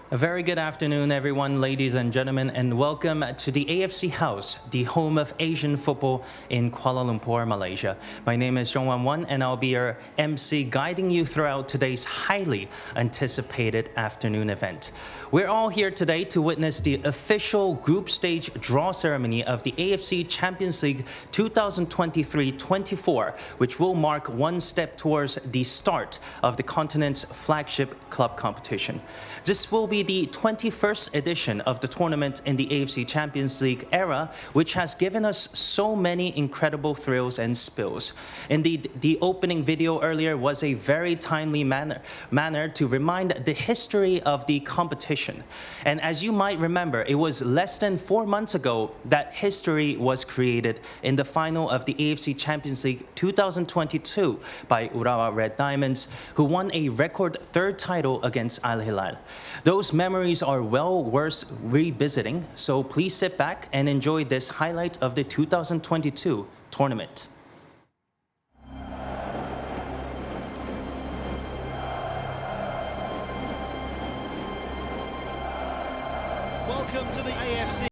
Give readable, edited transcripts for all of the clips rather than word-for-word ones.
A very good afternoon, everyone, ladies and gentlemen, and welcome to the AFC House, the home of Asian football in Kuala Lumpur, Malaysia. My name is Zhong Wan, and I'll be your MC guiding you throughout today's highly anticipated afternoon event. We're all here today to witness the official group stage draw ceremony of the AFC Champions League 2023-24, which will mark one step towards the start of the continent's flagship club competition. This will be the 21st edition of the tournament in the AFC Champions League era, which has given us so many incredible thrills and spills. Indeed, the opening video earlier was a very timely manner to remind the history of the competition. And as you might remember, it was less than 4 months ago that history was created in the final of the AFC Champions League 2022 by Urawa Red Diamonds, who won a record third title against Al Hilal. Those memories are well worth revisiting, so please sit back and enjoy this highlight of the 2022 tournament. Welcome to the AFC.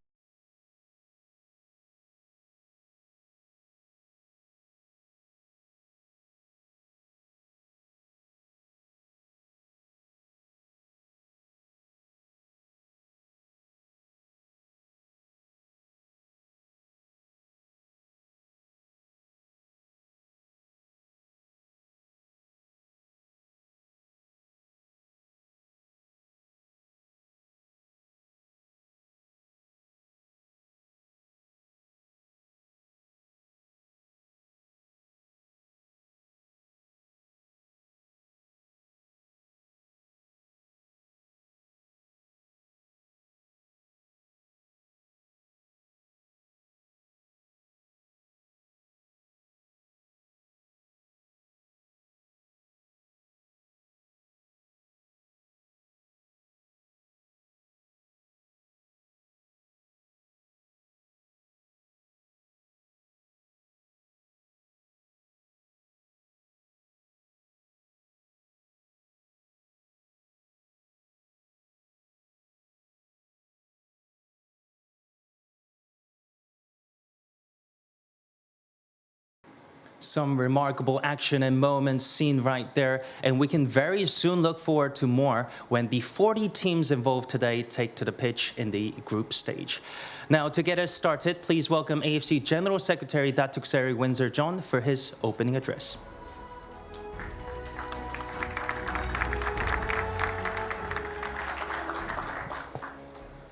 Some remarkable action and moments seen right there, and we can very soon look forward to more when the 40 teams involved today take to the pitch in the group stage. Now, to get us started, please welcome AFC General Secretary Datuk Seri Windsor John for his opening address.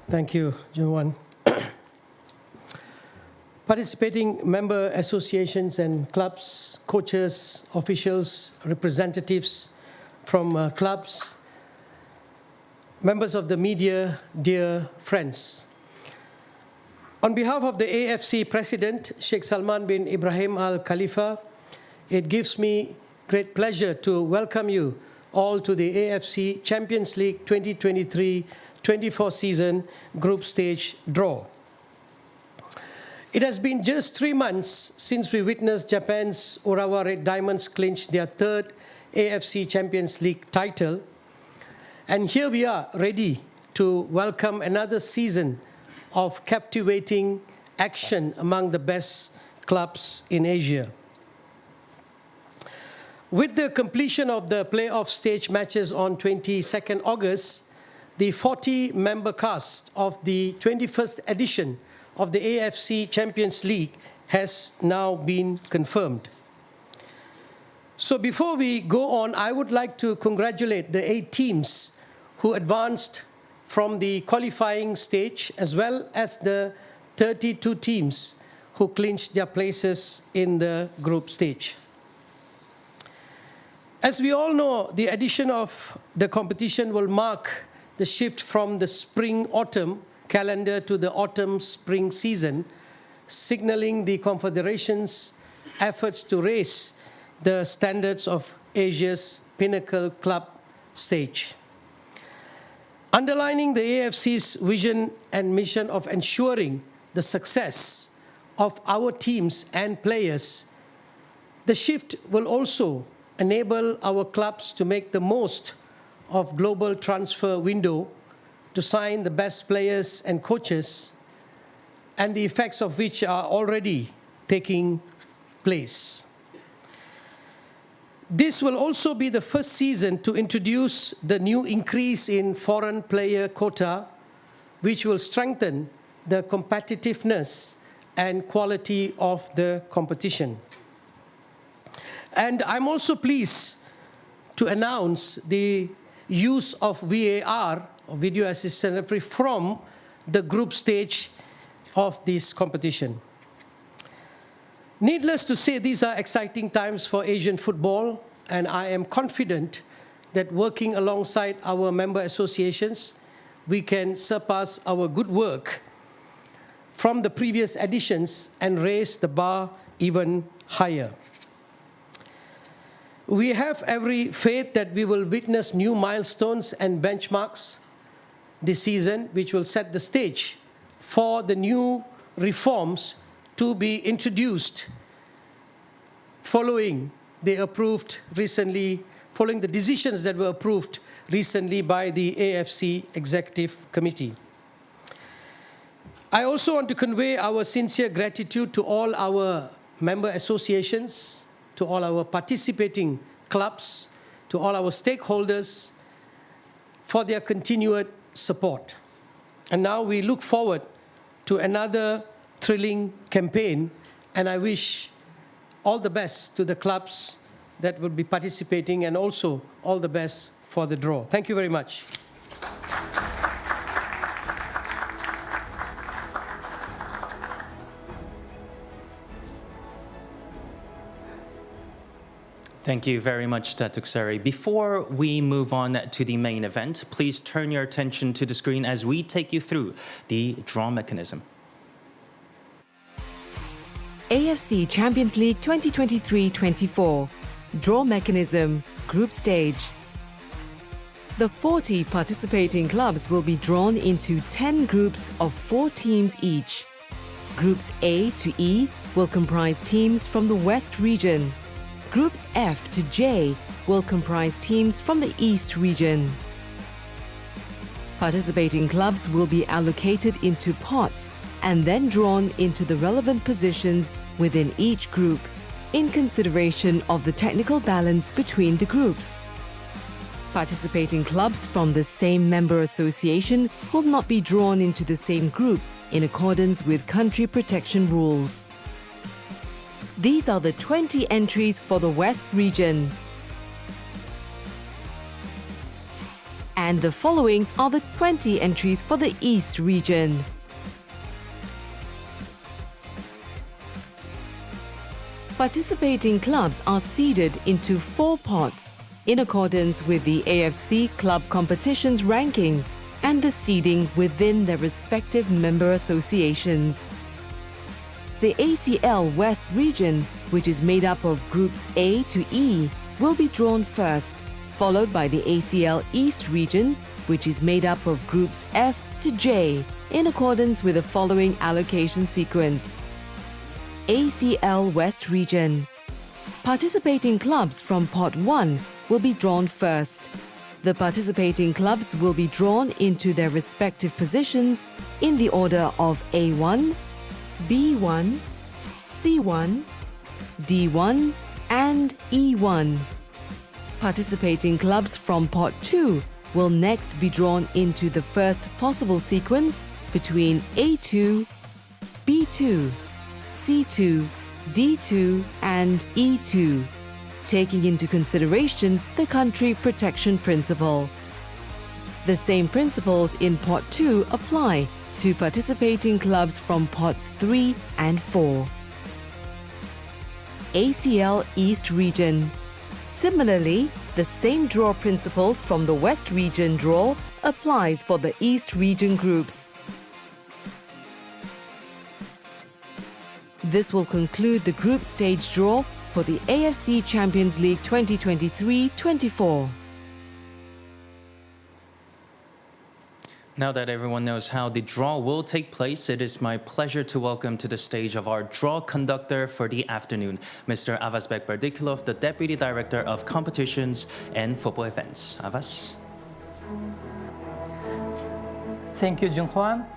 Thank you, Junwan. Participating member associations and clubs, coaches, officials, representatives from clubs, members of the media, dear friends. On behalf of the AFC President, Sheikh Salman bin Ibrahim Al Khalifa, it gives me great pleasure to welcome you all to the AFC Champions League 2023-24 season group stage draw. It has been just 3 months since we witnessed Japan's Urawa Red Diamonds clinch their third AFC Champions League title. And here we are ready to welcome another season of captivating action among the best clubs in Asia. With the completion of the playoff stage matches on 22nd August, the 40-member cast of the 21st edition of the AFC Champions League has now been confirmed. So before we go on, I would like to congratulate the 8 teams who advanced from the qualifying stage, as well as the 32 teams who clinched their places in the group stage. As we all know, the addition of the competition will mark the shift from the spring-autumn calendar to the autumn-spring season, signaling the Confederation's efforts to raise the standards of Asia's pinnacle club stage. Underlining the AFC's vision and mission of ensuring the success of our teams and players, the shift will also enable our clubs to make the most of global transfer window to sign the best players and coaches, and the effects of which are already taking place. This will also be the first season to introduce the new increase in foreign player quota, which will strengthen the competitiveness and quality of the competition. And I'm also pleased to announce the use of VAR, or Video Assistant Referee, from the group stage of this competition. Needless to say, these are exciting times for Asian football, and I am confident that working alongside our member associations, we can surpass our good work from the previous editions and raise the bar even higher. We have every faith that we will witness new milestones and benchmarks this season, which will set the stage for the new reforms to be introduced following the decisions that were approved recently by the AFC Executive Committee. I also want to convey our sincere gratitude to all our member associations, to all our participating clubs, to all our stakeholders for their continued support. And now we look forward to another thrilling campaign, and I wish all the best to the clubs that will be participating, and also all the best for the draw. Thank you very much. Thank you very much, Datuk Seri. Before we move on to the main event, please turn your attention to the screen as we take you through the draw mechanism. AFC Champions League 2023-24 Draw Mechanism Group Stage. The 40 participating clubs will be drawn into 10 groups of 4 teams each. Groups A to E will comprise teams from the West region. Groups F to J will comprise teams from the East region. Participating clubs will be allocated into pots and then drawn into the relevant positions within each group in consideration of the technical balance between the groups. Participating clubs from the same member association will not be drawn into the same group in accordance with country protection rules. These are the 20 entries for the West region. And the following are the 20 entries for the East region. Participating clubs are seeded into 4 pots in accordance with the AFC Club Competitions ranking and the seeding within their respective member associations. The ACL West region, which is made up of groups A to E, will be drawn first, followed by the ACL East region, which is made up of groups F to J, in accordance with the following allocation sequence. ACL West region. Participating clubs from Pot 1 will be drawn first. The participating clubs will be drawn into their respective positions in the order of A1, B1, C1, D1 and E1. Participating clubs from Pot 2 will next be drawn into the first possible sequence between A2, B2, C2, D2 and E2, taking into consideration the country protection principle. The same principles in Pot 2 apply to participating clubs from Pots 3 and 4. ACL East region. Similarly, the same draw principles from the West region draw applies for the East region groups. This will conclude the group stage draw for the AFC Champions League 2023-24. Now that everyone knows how the draw will take place, it is my pleasure to welcome to the stage of our draw conductor for the afternoon, Mr. Avazbek Berdikilov, the Deputy Director of Competitions and Football Events. Avaz? Thank you, Junhwan.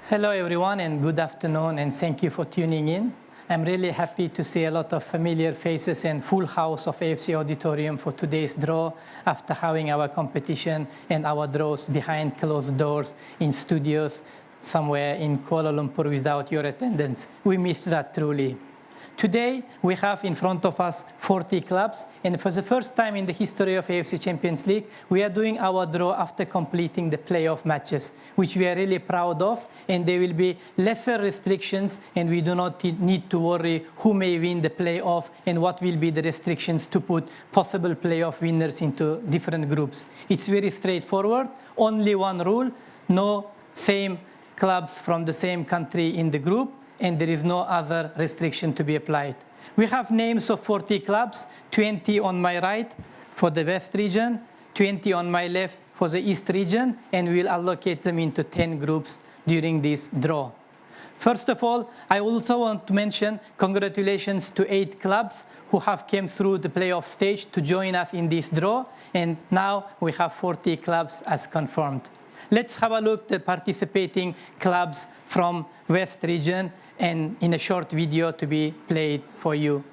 Hello, everyone, and good afternoon, and thank you for tuning in. I'm really happy to see a lot of familiar faces and full house of AFC Auditorium for today's draw after having our competition and our draws behind closed doors in studios somewhere in Kuala Lumpur without your attendance. We missed that truly. Today, we have in front of us 40 clubs, and for the first time in the history of AFC Champions League, we are doing our draw after completing the playoff matches, which we are really proud of, and there will be lesser restrictions, and we do not need to worry who may win the playoff and what will be the restrictions to put possible playoff winners into different groups. It's very straightforward, only one rule, no same clubs from the same country in the group, and there is no other restriction to be applied. We have names of 40 clubs, 20 on my right for the West region, 20 on my left for the East region, and we'll allocate them into 10 groups during this draw. First of all, I also want to mention congratulations to 8 clubs who have came through the playoff stage to join us in this draw, and now we have 40 clubs as confirmed. Let's have a look at the participating clubs from West region and in a short video to be played for you.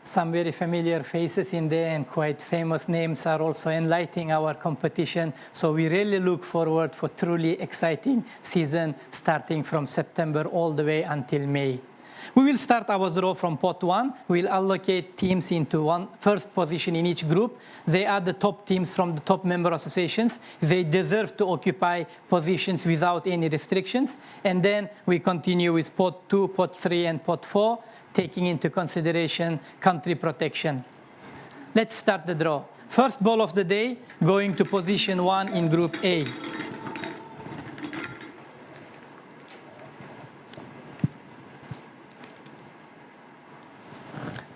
Some very familiar faces in there and quite famous names are also enlightening our competition. So we really look forward for truly exciting season starting from September all the way until May. We will start our draw from pot 1. We'll allocate teams into first position in each group. They are the top teams from the top member associations. They deserve to occupy positions without any restrictions. And then we continue with pot 2, pot 3, and pot 4. Taking into consideration country protection. Let's start the draw. First ball of the day, going to position 1 in Group A.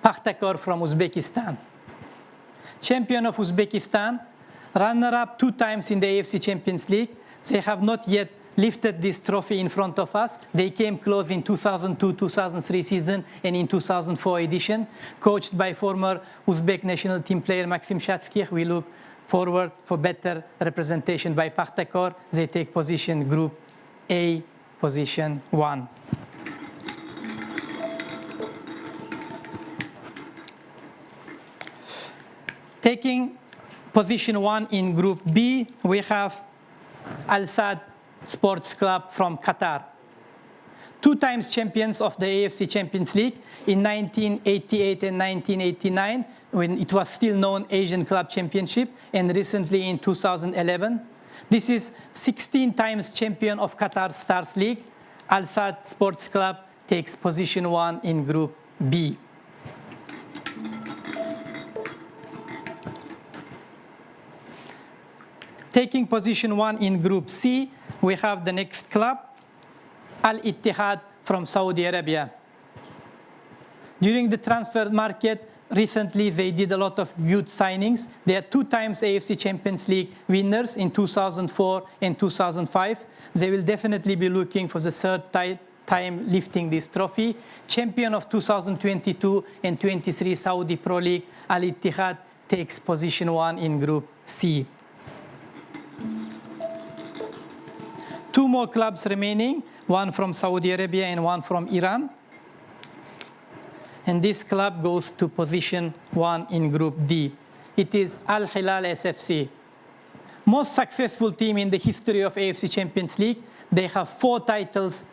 Pakhtakor from Uzbekistan. Champion of Uzbekistan, runner-up 2 times in the AFC Champions League. They have not yet lifted this trophy in front of us. They came close in 2002-2003 season and in 2004 edition. Coached by former Uzbek national team player Maxim Shatskih, we look forward for better representation by Pakhtakor. They take position Group A, position 1. Taking position 1 in Group B, we have Al Sadd Sports Club from Qatar. 2 times champions of the AFC Champions League in 1988 and 1989, when it was still known Asian Club Championship, and recently in 2011. This is 16 times champion of Qatar Stars League. Al Sadd Sports Club takes position 1 in Group B. Taking position 1 in Group C, we have the next club, Al Ittihad from Saudi Arabia. During the transfer market, recently they did a lot of good signings. They are 2 times AFC Champions League winners in 2004 and 2005. They will definitely be looking for the 3rd time lifting this trophy. Champion of 2022 and 23 Saudi Pro League, Al Ittihad takes position 1 in Group C. 2 more clubs remaining, one from Saudi Arabia and one from Iran. And this club goes to position 1 in Group D. It is Al Hilal SFC. Most successful team in the history of AFC Champions League. They have 4 titles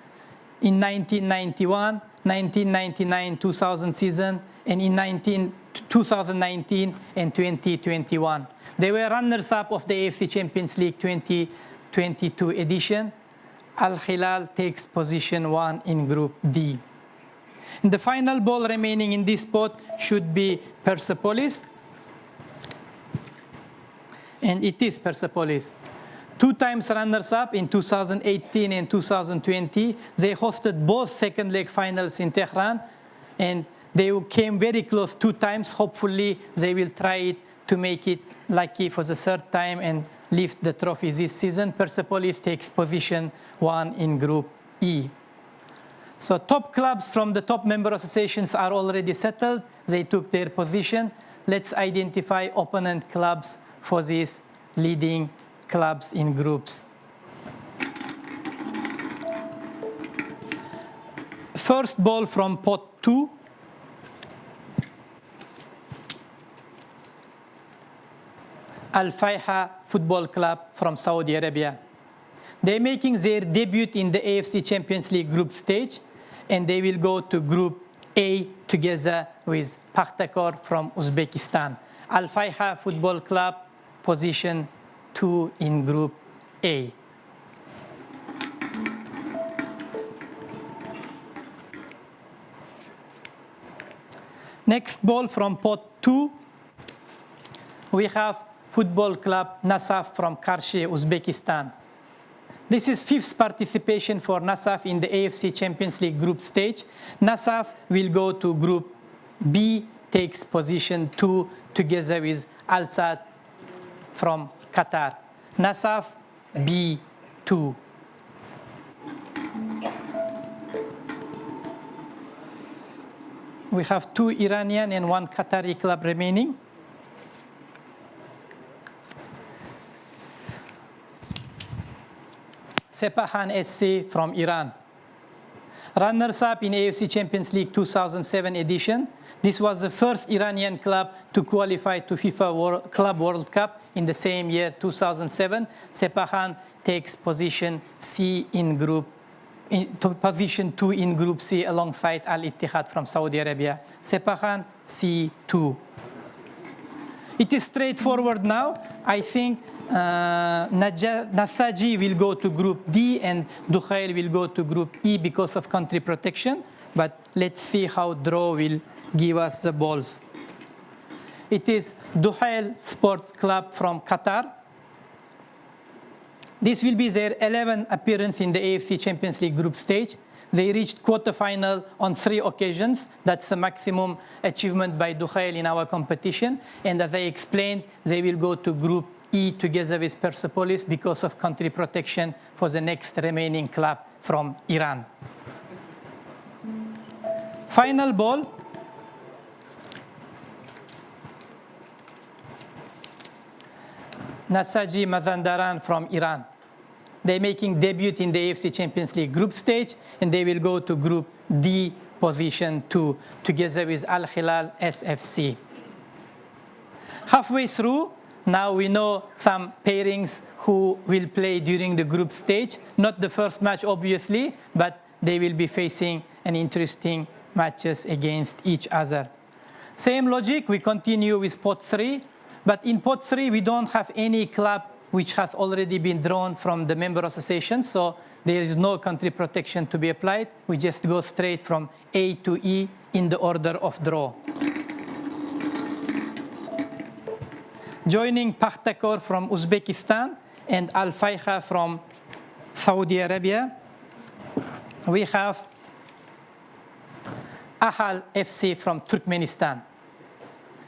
in 1991, 1999-2000 season, and in 2019 and 2021. They were runners-up of the AFC Champions League 2022 edition. Al Hilal takes position 1 in Group D. And the final ball remaining in this spot should be Persepolis. And it is Persepolis. 2 times runners-up in 2018 and 2020. They hosted both second leg finals in Tehran, and they came very close 2 times. Hopefully, they will try it to make it lucky for the 3rd time and lift the trophy this season. Persepolis takes position 1 in Group E. So top clubs from the top member associations are already settled. They took their position. Let's identify opponent clubs for these leading clubs in groups. First ball from pot 2. Al-Fayha Football Club from Saudi Arabia. They're making their debut in the AFC Champions League group stage, and they will go to Group A together with Pakhtakor from Uzbekistan. Al-Fayha Football Club, position 2 in Group A. Next ball from pot 2, we have Football Club Nasaf from Karshi, Uzbekistan. This is 5th participation for Nasaf in the AFC Champions League group stage. Nasaf will go to Group B, takes position 2 together with Al Sadd from Qatar. Nasaf B2. We have 2 Iranian and 1 Qatari club remaining. Sepahan SC from Iran. Runners-up in AFC Champions League 2007 edition. This was the first Iranian club to qualify to FIFA Club World Cup in the same year, 2007. Sepahan takes position C in position 2 in Group C alongside Al Ittihad from Saudi Arabia. Sepahan C2. It is straightforward now. I think Nasaji will go to Group D and Dukhail will go to Group E because of country protection. But let's see how draw will give us the balls. It is Dukhail Sport Club from Qatar. This will be their 11th appearance in the AFC Champions League group stage. They reached quarterfinal on 3 occasions. That's the maximum achievement by Dukhail in our competition. And as I explained, they will go to Group E together with Persepolis because of country protection for the next remaining club from Iran. Final ball. Nasaji Mazandaran from Iran. They're making debut in the AFC Champions League group stage, and they will go to Group D, position 2, together with Al Hilal SFC. Halfway through, now we know some pairings who will play during the group stage. Not the first match, obviously, but they will be facing an interesting matches against each other. Same logic, we continue with pot 3, but in pot 3, we don't have any club which has already been drawn from the member association, so there is no country protection to be applied. We just go straight from A to E in the order of draw. Joining Pakhtakor from Uzbekistan and Al-Fayha from Saudi Arabia, we have Ahal FC from Turkmenistan.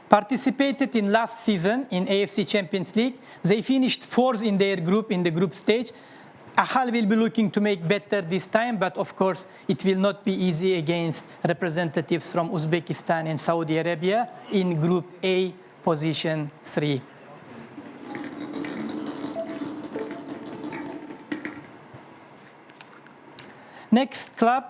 Participated in last season in AFC Champions League. They finished 4th in their group, in the group stage. Ahal will be looking to make better this time, but of course, it will not be easy against representatives from Uzbekistan and Saudi Arabia in Group A, position 3. Next club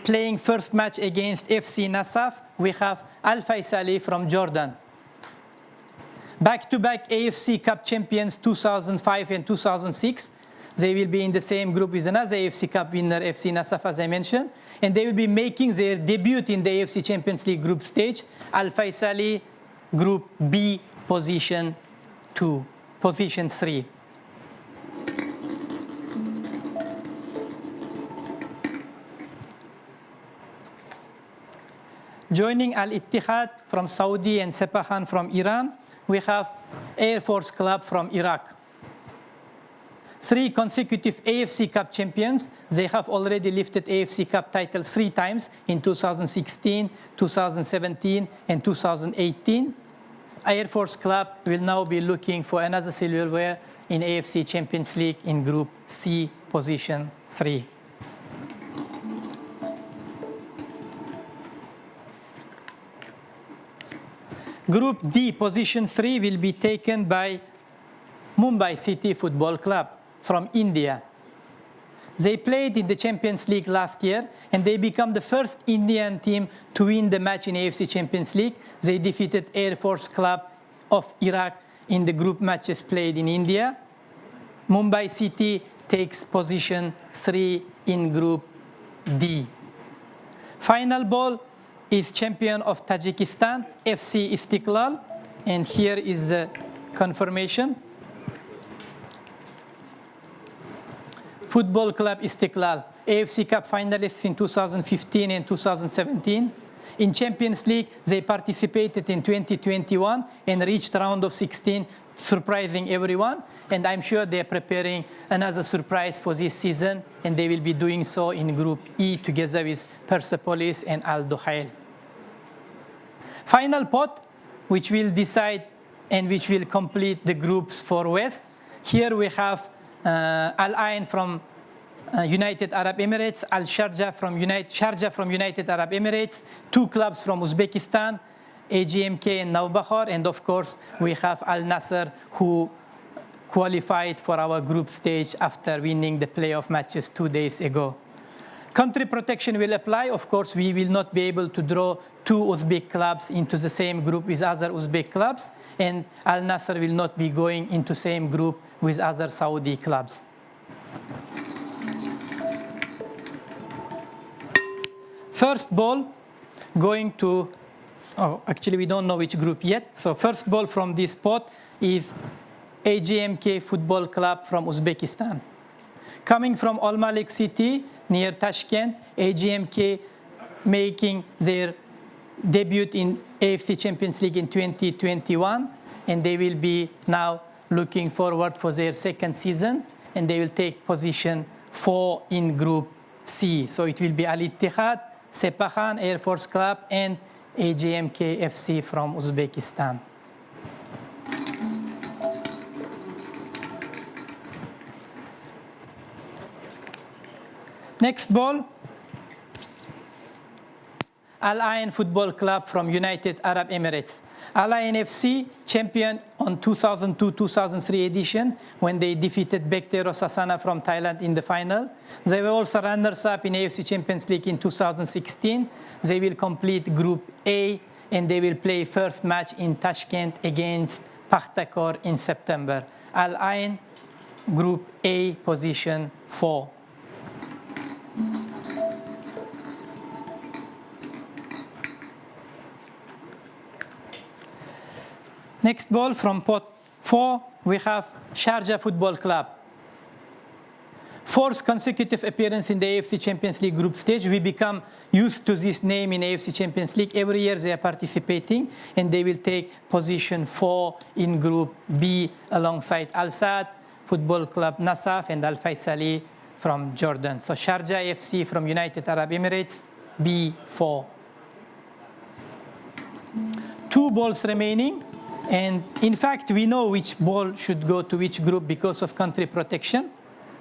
playing first match against FC Nasaf, we have Al Faisali from Jordan. Back-to-back AFC Cup champions 2005 and 2006. They will be in the same group with another AFC Cup winner, FC Nasaf, as I mentioned. And they will be making their debut in the AFC Champions League group stage. Al Faisali, Group B, position 2, position 3. Joining Al Ittihad from Saudi and Sepahan from Iran, we have Air Force Club from Iraq. 3 consecutive AFC Cup champions. They have already lifted AFC Cup title 3 times in 2016, 2017, and 2018. Air Force Club will now be looking for another silverware in AFC Champions League in Group C, position 3. Group D, position 3, will be taken by Mumbai City Football Club from India. They played in the Champions League last year, and they become the first Indian team to win the match in AFC Champions League. They defeated Air Force Club of Iraq in the group matches played in India. Mumbai City takes position 3 in Group D. Final ball is champion of Tajikistan, FC Istiklal, and here is the confirmation. Football Club Istiklal, AFC Cup finalists in 2015 and 2017. In Champions League, they participated in 2021 and reached round of 16, surprising everyone. And I'm sure they're preparing another surprise for this season, and they will be doing so in Group E together with Persepolis and Al Duhail. Final pot, which will decide and which will complete the groups for West. Here we have Al Ain from United Arab Emirates, Al Sharjah from United Arab Emirates, 2 clubs from Uzbekistan, AGMK and Nawbahar, and of course we have Al Nasser, who qualified for our group stage after winning the playoff matches 2 days ago. Country protection will apply. Of course, we will not be able to draw 2 Uzbek clubs into the same group with other Uzbek clubs, and Al Nasser will not be going into same group with other Saudi clubs. First ball going to, actually we don't know which group yet. So first ball from this pot is AGMK Football Club from Uzbekistan. Coming from Al Malik City near Tashkent, AGMK making their debut in AFC Champions League in 2021, and they will be now looking forward for their second season, and they will take position 4 in Group C. So it will be Al Ittihad, Sepahan Air Force Club, and AGMK FC from Uzbekistan. Next ball, Al Ain Football Club from United Arab Emirates. Al Ain FC, champion on 2002-2003 edition when they defeated Bekte Rosasana from Thailand in the final. They were also runners-up in AFC Champions League in 2016. They will complete Group A, and they will play first match in Tashkent against Pakhtakor in September. Al Ain, Group A, position 4. Next ball from pot 4, we have Sharjah Football Club. 4th consecutive appearance in the AFC Champions League group stage. We become used to this name in AFC Champions League. Every year they are participating, and they will take position 4 in Group B alongside Al Saad Football Club Nasaf and Al Faisali from Jordan. So Sharjah FC from United Arab Emirates, B4. 2 balls remaining. And in fact, we know which ball should go to which group because of country protection.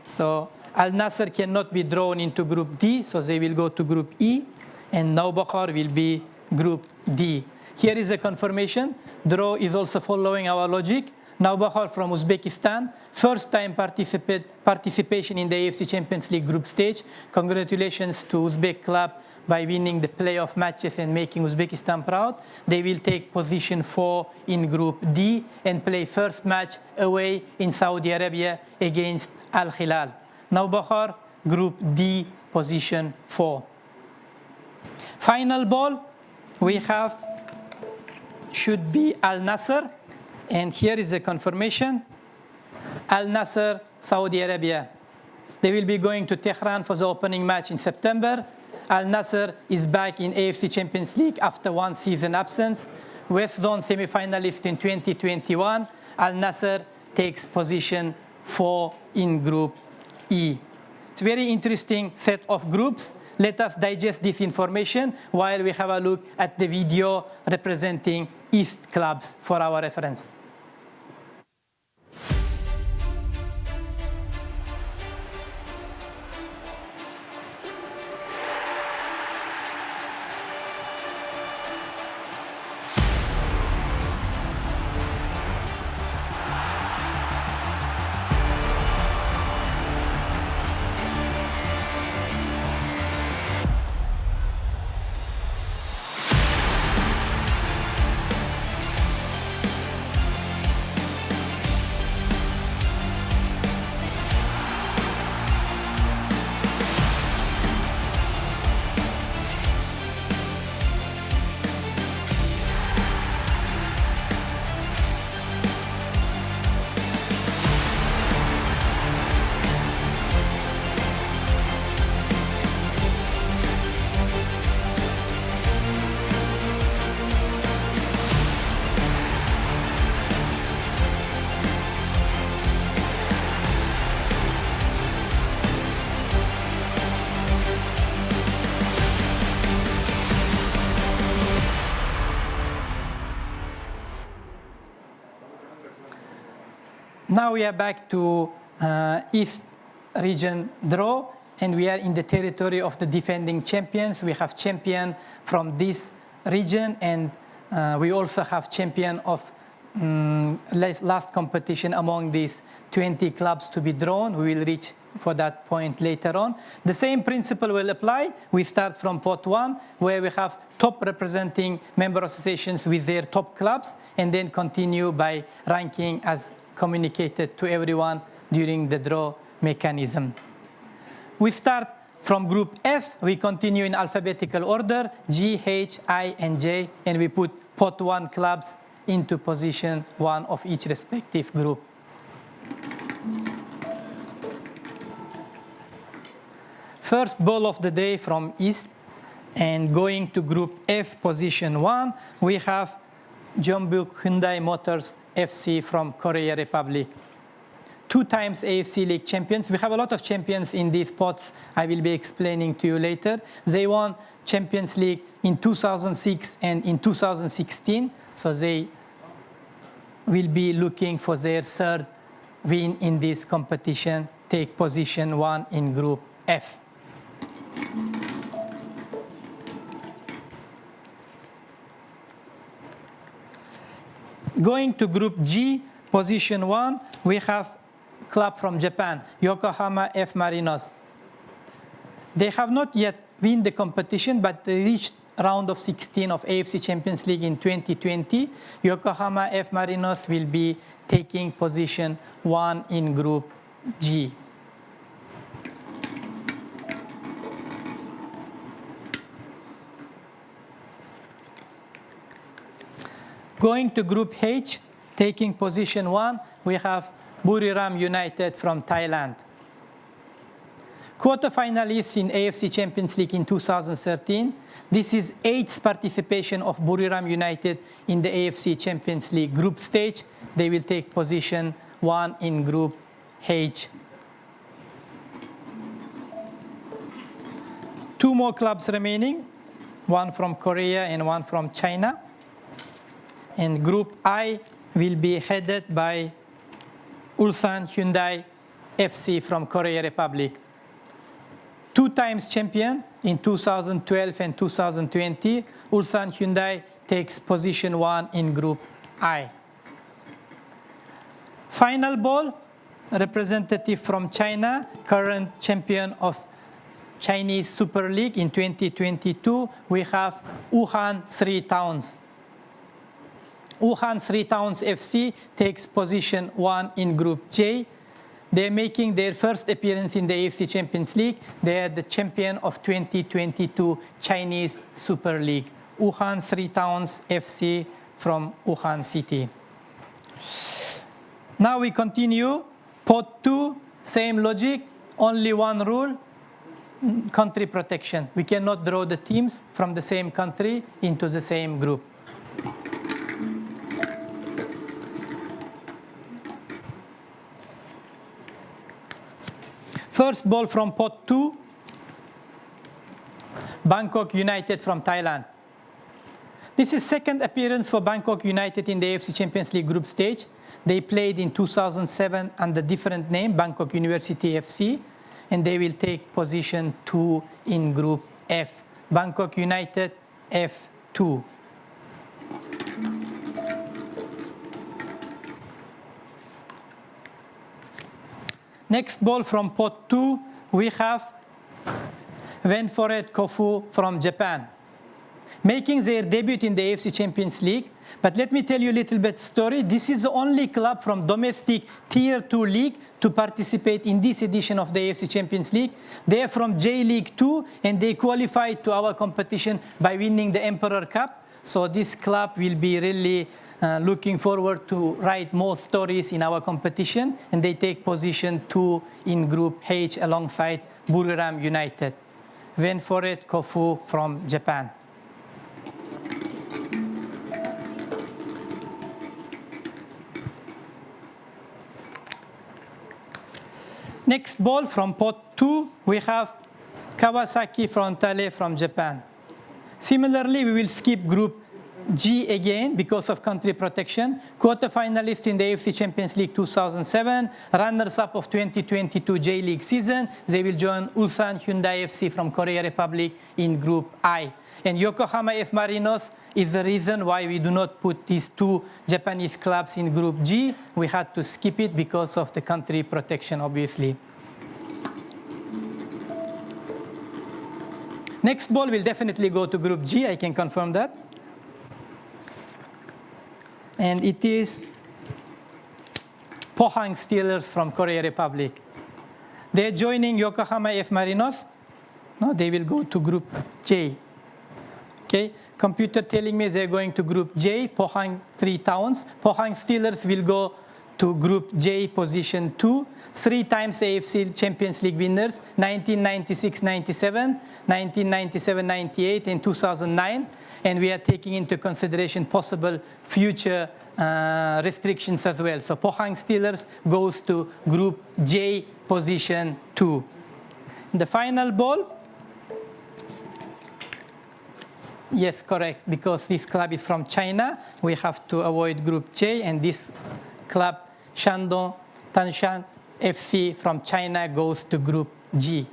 So Al Nasser cannot be drawn into Group D, so they will go to Group E, and Nawbahar will be Group D. Here is a confirmation. Draw is also following our logic. Navbahar from Uzbekistan, first time participation in the AFC Champions League group stage. Congratulations to Uzbek club by winning the playoff matches and making Uzbekistan proud. They will take position 4 in Group D and play first match away in Saudi Arabia against Al Hilal. Navbahar, Group D, position 4. Final ball we have should be Al Nassr, and here is the confirmation. Al Nassr, Saudi Arabia. They will be going to Tehran for the opening match in September. Al Nassr is back in AFC Champions League after 1 season absence. West Zone semi-finalist in 2021. Al Nassr takes position 4 in Group E. It's a very interesting set of groups. Let us digest this information while we have a look at the video representing East clubs for our reference. Now we are back to East region draw, and we are in the territory of the defending champions. We have champion from this region, and we also have champion of last competition among these 20 clubs to be drawn. We will reach for that point later on. The same principle will apply. We start from pot 1, where we have top representing member associations with their top clubs, and then continue by ranking as communicated to everyone during the draw mechanism. We start from Group F. We continue in alphabetical order, G, H, I, and J, and we put pot 1 clubs into position 1 of each respective group. First ball of the day from East, and going to Group F, position 1, we have Jeonbuk Hyundai Motors FC from Korea Republic. 2 times AFC League champions. We have a lot of champions in these pots. I will be explaining to you later. They won Champions League in 2006 and in 2016. So they will be looking for their 3rd win in this competition. Take position 1 in Group F. Going to Group G, position 1, we have club from Japan, Yokohama F. Marinos. They have not yet won the competition, but they reached round of 16 of AFC Champions League in 2020. Yokohama F. Marinos will be taking position 1 in Group G. Going to Group H, taking position 1, we have Buriram United from Thailand. Quarterfinalists in AFC Champions League in 2013. This is 8th participation of Buriram United in the AFC Champions League group stage. They will take position 1 in Group H. 2 more clubs remaining, 1 from Korea and 1 from China. And Group I will be headed by Ulsan Hyundai FC from Korea Republic. 2 times champion in 2012 and 2020. Ulsan Hyundai takes position 1 in Group I. Final ball, representative from China, current champion of Chinese Super League in 2022, we have Wuhan Three Towns. Wuhan Three Towns FC takes position 1 in Group J. They're making their first appearance in the AFC Champions League. They are the champion of 2022 Chinese Super League. Wuhan Three Towns FC from Wuhan City. Now we continue. Pot 2, same logic, only one rule, country protection. We cannot draw the teams from the same country into the same group. First ball from pot 2, Bangkok United from Thailand. This is second appearance for Bangkok United in the AFC Champions League group stage. They played in 2007 under different name, Bangkok University FC, and they will take position 2 in Group F. Bangkok United F2. Next ball from pot 2, we have Venforet Kofu from Japan, making their debut in the AFC Champions League. But let me tell you a little bit story. This is the only club from domestic Tier 2 league to participate in this edition of the AFC Champions League. They are from J League 2, and they qualified to our competition by winning the Emperor Cup. So this club will be really looking forward to write more stories in our competition, and they take position 2 in Group H alongside Buriram United. Venforet Kofu from Japan. Next ball from pot 2, we have Kawasaki Frontale from Japan. Similarly, we will skip Group G again because of country protection. Quarter-finalists in the AFC Champions League 2007, runners-up of 2022 J League season. They will join Ulsan Hyundai FC from Korea Republic in Group I. And Yokohama F. Marinos is the reason why we do not put these two Japanese clubs in Group G. We had to skip it because of the country protection, obviously. Next ball will definitely go to Group G, I can confirm that. And it is Pohang Steelers from Korea Republic. They're joining Yokohama F. Marinos. No, they will go to Group J. Okay, computer telling me they're going to Group J, Pohang Three Towns. Pohang Steelers will go to Group J, position 2. 3 times AFC Champions League winners, 1996-97, 1997-98, and 2009. And we are taking into consideration possible future restrictions as well. So Pohang Steelers goes to Group J, position 2. The final ball. Yes, correct, because this club is from China. We have to avoid Group J, and this club, Shandong Taishan FC from China, goes to Group G.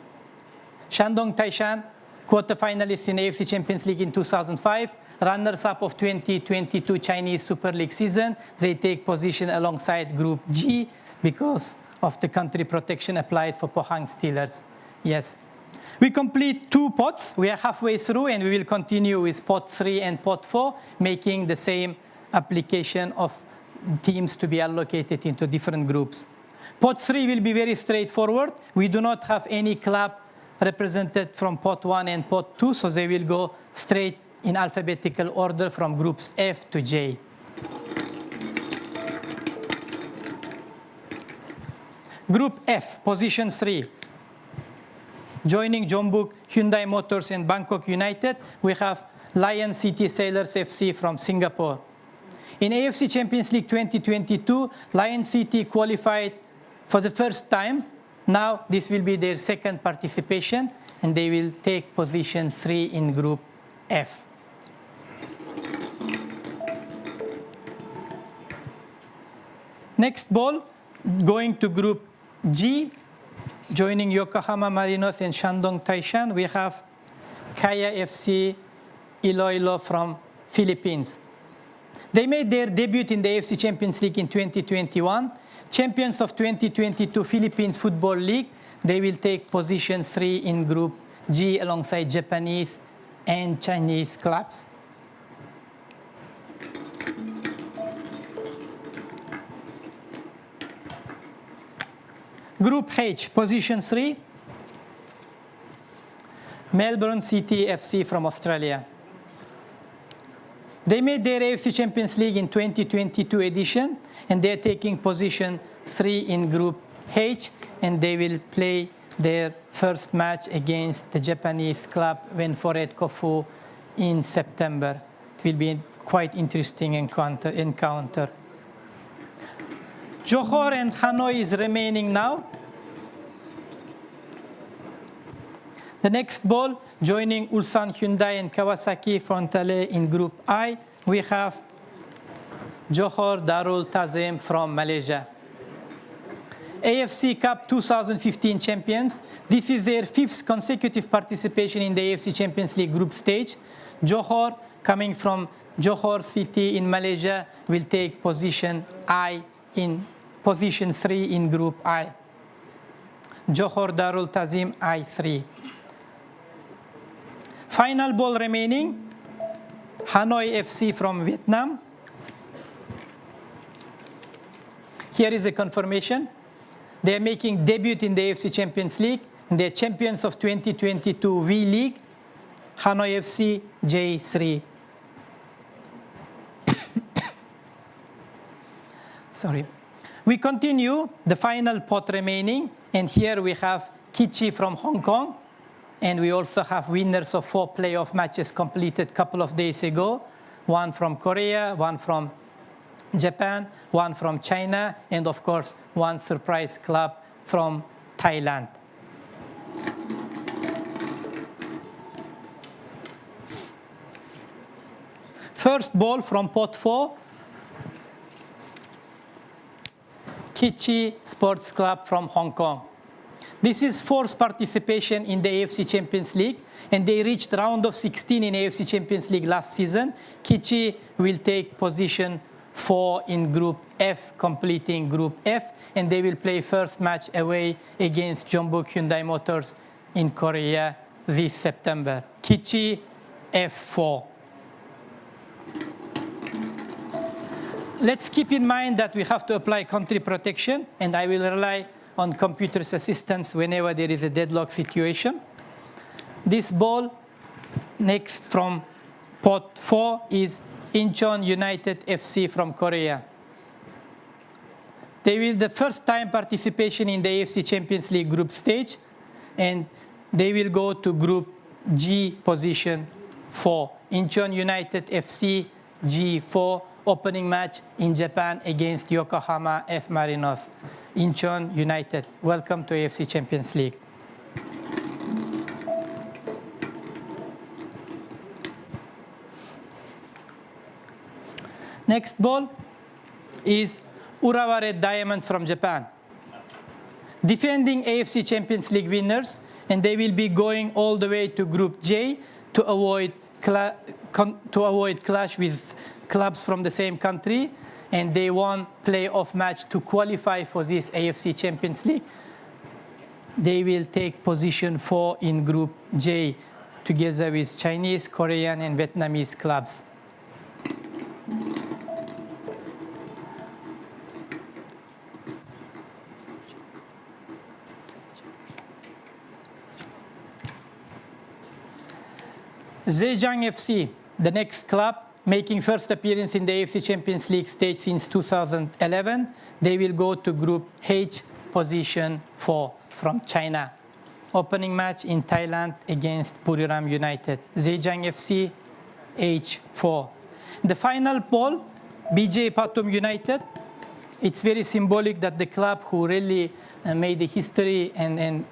Shandong Taishan, quarter-finalists in AFC Champions League in 2005, runners-up of 2022 Chinese Super League season. They take position alongside Group G because of the country protection applied for Pohang Steelers. Yes. We complete 2 pots. We are halfway through, and we will continue with pot 3 and pot 4, making the same application of teams to be allocated into different groups. Pot 3 will be very straightforward. We do not have any club represented from pot 1 and pot 2, so they will go straight in alphabetical order from groups F to J. Group F, position 3. Joining Jeonbuk Hyundai Motors and Bangkok United, we have Lion City Sailors FC from Singapore. In AFC Champions League 2022, Lion City qualified for the first time. Now this will be their second participation, and they will take position 3 in Group F. Next ball, going to Group G, joining Yokohama Marinos and Shandong Taishan, we have Kaya FC Iloilo from Philippines. They made their debut in the AFC Champions League in 2021. Champions of 2022 Philippines Football League. They will take position 3 in Group G alongside Japanese and Chinese clubs. Group H, position 3, Melbourne City FC from Australia. They made their AFC Champions League in 2022 edition, and they're taking position 3 in Group H, and they will play their first match against the Japanese club Wenforet Kofu in September. It will be a quite interesting encounter. Johor and Hanoi is remaining now. The next ball, joining Ulsan Hyundai and Kawasaki Frontale in Group I, we have Johor Darul Tazim from Malaysia. AFC Cup 2015 champions. This is their 5th consecutive participation in the AFC Champions League group stage. Johor, coming from Johor City in Malaysia, will take position 3 in Group I. Johor Darul Tazim I3. Final ball remaining, Hanoi FC from Vietnam. Here is a confirmation. They are making debut in the AFC Champions League. They are champions of 2022 V-League. Hanoi FC J3. Sorry. We continue the final pot remaining, and here we have Kichi from Hong Kong, and we also have winners of 4 playoff matches completed a couple of days ago. One from Korea, one from Japan, one from China, and of course, one surprise club from Thailand. First ball from pot 4, Kichi Sports Club from Hong Kong. This is 4th participation in the AFC Champions League, and they reached round of 16 in AFC Champions League last season. Kichi will take position 4 in Group F, completing Group F, and they will play first match away against Jeonbuk Hyundai Motors in Korea this September. Kichi F4. Let's keep in mind that we have to apply country protection, and I will rely on computer's assistance whenever there is a deadlock situation. This ball next from pot 4 is Incheon United FC from Korea. They will the first time participation in the AFC Champions League group stage, and they will go to Group G position 4. Incheon United FC G4, opening match in Japan against Yokohama F Marinos. Incheon United, welcome to AFC Champions League. Next ball is Urawa Red Diamonds from Japan. Defending AFC Champions League winners, and they will be going all the way to Group J to avoid clash with clubs from the same country, and they won playoff match to qualify for this AFC Champions League. They will take position 4 in Group J together with Chinese, Korean, and Vietnamese clubs. Zhejiang FC, the next club, making first appearance in the AFC Champions League stage since 2011. They will go to Group H, position 4 from China. Opening match in Thailand against Buriram United. Zhejiang FC, H4. The final ball, BJ Pathum United. It's very symbolic that the club who really made a history and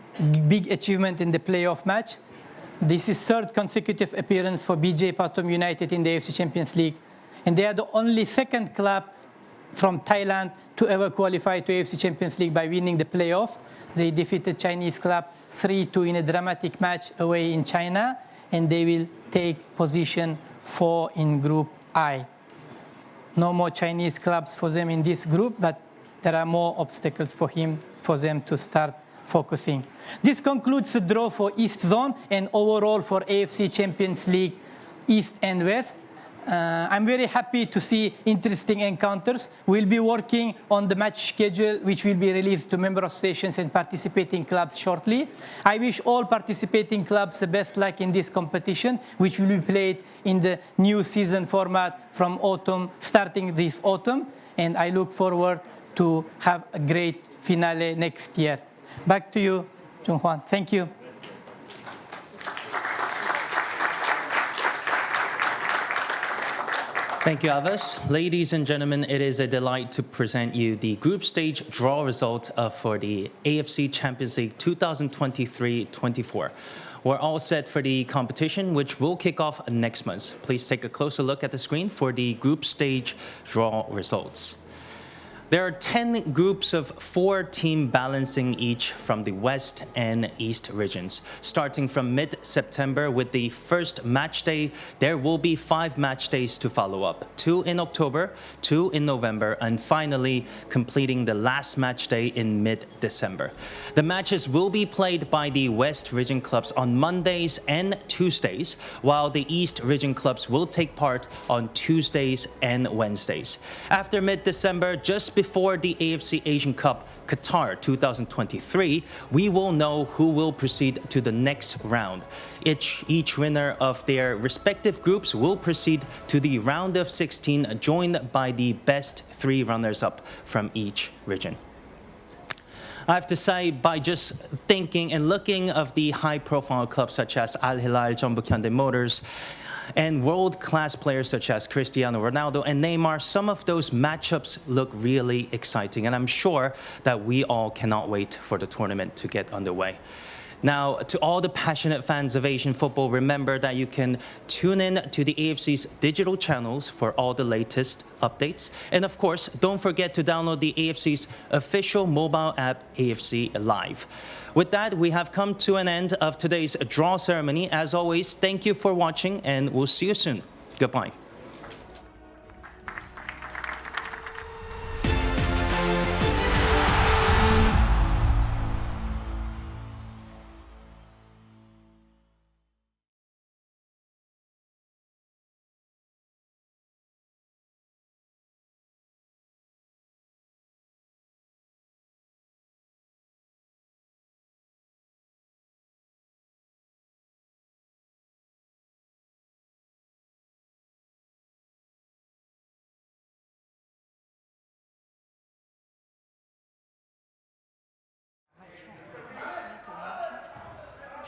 big achievement in the playoff match. This is 3rd consecutive appearance for BJ Pathum United in the AFC Champions League. And they are the only 2nd club from Thailand to ever qualify to AFC Champions League by winning the playoff. They defeated Chinese club 3-2 in a dramatic match away in China, and they will take position 4 in Group I. no more Chinese clubs for them in this group, but there are more obstacles for them to start focusing. This concludes the draw for East Zone and overall for AFC Champions League East and West. I'm very happy to see interesting encounters. We'll be working on the match schedule, which will be released to member associations and participating clubs shortly. I wish all participating clubs the best luck in this competition, which will be played in the new season format from autumn, starting this autumn. And I look forward to have a great finale next year. Back to you, Jung Hwan. Thank you. Thank you, Avis. Ladies and gentlemen, it is a delight to present you the group stage draw result for the AFC Champions League 2023-24. We're all set for the competition, which will kick off next month. Please take a closer look at the screen for the group stage draw results. There are 10 groups of 4 teams balancing each from the West and East regions. Starting from mid-September with the first match day, there will be 5 match days to follow up. 2 in October, 2 in November, and finally completing the last match day in mid-December. The matches will be played by the West region clubs on Mondays and Tuesdays, while the East region clubs will take part on Tuesdays and Wednesdays. After mid-December, just before the AFC Asian Cup Qatar 2023, we will know who will proceed to the next round. Each winner of their respective groups will proceed to the round of 16, joined by the best 3 runners-up from each region. I have to say, by just thinking and looking of the high-profile clubs such as Al Hilal, Jeonbuk Hyundai Motors, and world-class players such as Cristiano Ronaldo and Neymar, some of those matchups look really exciting, and I'm sure that we all cannot wait for the tournament to get underway. Now, to all the passionate fans of Asian football, remember that you can tune in to the AFC's digital channels for all the latest updates. And of course, don't forget to download the AFC's official mobile app, AFC Live. With that, we have come to an end of today's draw ceremony. As always, thank you for watching, and we'll see you soon. Goodbye.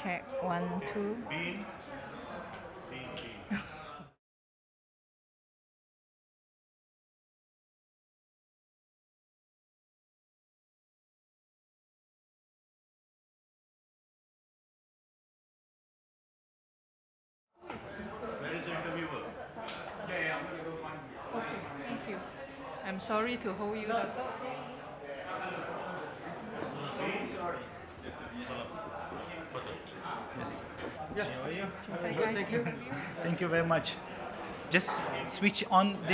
Check 1, 2. Where is the interviewer? Yeah, I'm going to go find him. Okay, thank you. I'm sorry to hold you, Doctor. Yes. Thank you. Thank you very much. Just switch on the